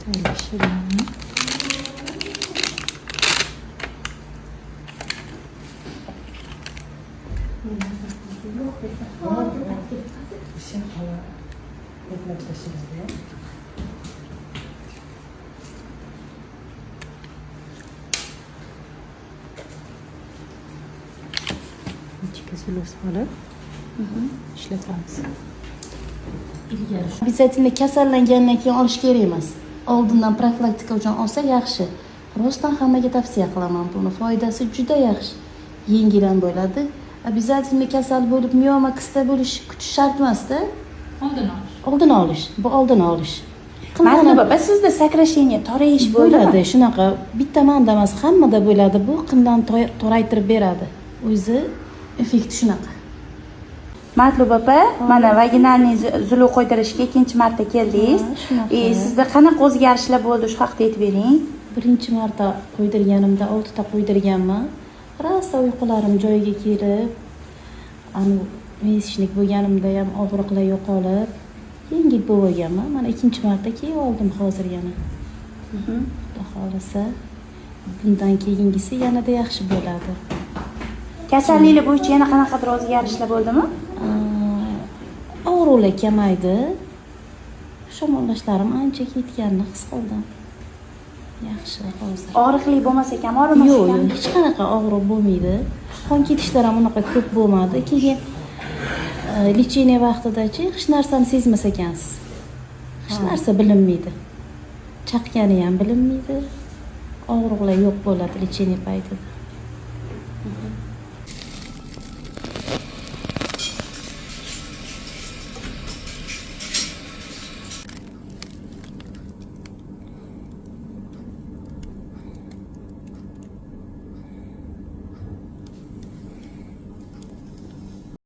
Paylaşalım. İçki sulusu olib ishlatamiz. Obязательно kasallangandan keyin olish kerak emas. Oldindan profilaktika uchun olsa yaxshi. Rostdan hammaga tavsiya qilaman buni. Foydasi juda yaxshi. Yengil ham bo'ladi. Obязательно kasal bo'lib miyoma qista bo'lish kutish shart emas-da. Oldin olish. Bu oldin olish. Matluba, bas sizda sakrashение, torayish bo'ladi. Shunaqa bitta manda emas, hammada bo'ladi. Bu qindan toraytirib beradi. O'zi effekti shunaqa. Matluba opa, mana vaginalniy zulu qo'ydirishga ikkinchi marta keldingiz. Sizda qanaqa o'zgarishlar bo'ldi, shu haqida aytib bering. Birinchi marta qo'ydirganimda 6 ta qo'ydirganman. Rosa uyqularim joyiga kelib, mesishnik bo'lganimda ham og'riqlar yo'qolib, yengil bo'lganman. Mana ikkinchi marta kelib oldim hozir yana. Xudo xolasa, bundan keyingisi yanada yaxshi bo'ladi. Kasalliklar bo'yicha yana qanaqadir o'zgarishlar bo'ldimi? Og'riqlar kamaydi. Shamollanishlarim ancha ketganini his qildim. Yaxshi hozir. Og'riqli bo'lmasa ham, og'rimasa ham. Yo'q, hech qanaqa og'riq bo'lmaydi. Qon ketishlar ham unaqa ko'p bo'lmadi. Keyin lecheniya vaqtidachi hech narsani sezmas ekansiz. Hech narsa bilinmaydi. Chaqgani ham bilinmaydi. Og'riqlar yo'q bo'ladi lecheniya paytida.